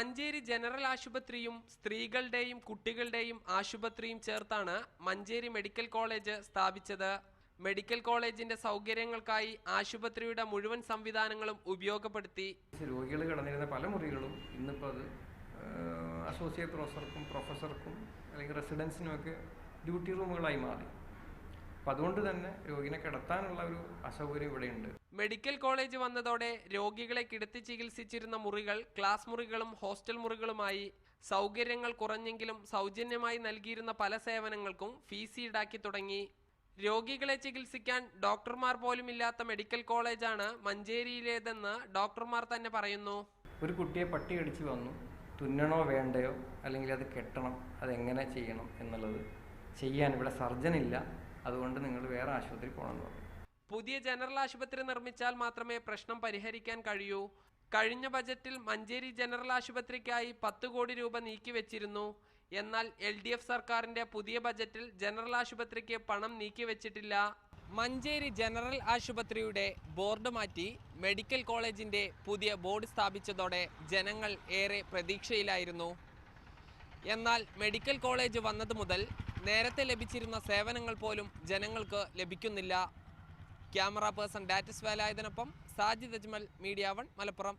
Manjeri general ആശുപത്രിയും സ്ത്രീകളുടെയും കുട്ടികളുടെയും ആശുപത്രിയും ചേർത്താണ് മഞ്ചേരി മെഡിക്കൽ കോളേജ് സ്ഥാപിച്ചത്. മെഡിക്കൽ കോളേജിന്റെ സൗകര്യങ്ങൾക്കായി ആശുപത്രിയുടെ മുഴുവൻ സംവിധാനങ്ങളും ഉപയോഗപ്പെടുത്തി. രോഗികൾ കിടന്നിരുന്ന പല മുറികളും ഇന്നിപ്പോൾ അത് അസോസിയേറ്റ് പ്രൊഫസർക്കും പ്രൊഫസർക്കും അല്ലെങ്കിൽ റെസിഡൻസിനുമൊക്കെ ഡ്യൂട്ടി റൂമുകളായി മാറി. അപ്പം അതുകൊണ്ട് തന്നെ രോഗിനെ കിടത്താനുള്ള ഒരു അസൗകര്യം ഇവിടെയുണ്ട്. മെഡിക്കൽ കോളേജ് വന്നതോടെ രോഗികളെ കിടത്തി ചികിത്സിച്ചിരുന്ന മുറികൾ ക്ലാസ് മുറികളും ഹോസ്റ്റൽ മുറികളുമായി. സൗകര്യങ്ങൾ കുറഞ്ഞെങ്കിലും സൗജന്യമായി നൽകിയിരുന്ന പല സേവനങ്ങൾക്കും ഫീസ് ഈടാക്കി തുടങ്ങി. രോഗികളെ ചികിത്സിക്കാൻ ഡോക്ടർമാർ പോലും ഇല്ലാത്ത മെഡിക്കൽ കോളേജാണ് മഞ്ചേരിയിലേതെന്ന് ഡോക്ടർമാർ തന്നെ പറയുന്നു. ഒരു കുട്ടിയെ പട്ടി കടിച്ച് വന്നു, തുന്നണോ വേണ്ടയോ അല്ലെങ്കിൽ അത് കെട്ടണം, അതെങ്ങനെ ചെയ്യണം എന്നുള്ളത് ചെയ്യാൻ ഇവിടെ സർജൻ ഇല്ല, അതുകൊണ്ട് നിങ്ങൾ വേറെ ആശുപത്രി പോകണമെന്ന് പറഞ്ഞു. പുതിയ ജനറൽ ആശുപത്രി നിർമ്മിച്ചാൽ മാത്രമേ പ്രശ്നം പരിഹരിക്കാൻ കഴിയൂ. കഴിഞ്ഞ ബജറ്റിൽ മഞ്ചേരി ജനറൽ ആശുപത്രിക്കായി 10 കോടി രൂപ നീക്കിവെച്ചിരുന്നു. എന്നാൽ LDF സർക്കാരിന്റെ പുതിയ ബജറ്റിൽ ജനറൽ ആശുപത്രിക്ക് പണം നീക്കിവെച്ചിട്ടില്ല. മഞ്ചേരി ജനറൽ ആശുപത്രിയുടെ ബോർഡ് മാറ്റി മെഡിക്കൽ കോളേജിന്റെ പുതിയ ബോർഡ് സ്ഥാപിച്ചതോടെ ജനങ്ങൾ ഏറെ പ്രതീക്ഷയിലായിരുന്നു. എന്നാൽ മെഡിക്കൽ കോളേജ് വന്നത് മുതൽ നേരത്തെ ലഭിച്ചിരുന്ന സേവനങ്ങൾ പോലും ജനങ്ങൾക്ക് ലഭിക്കുന്നില്ല. ക്യാമറ പേഴ്സൺ ഡാറ്റിസ് വേലായുധനൊപ്പം സാജിദ് അജ്മൽ, മീഡിയ 1 മലപ്പുറം.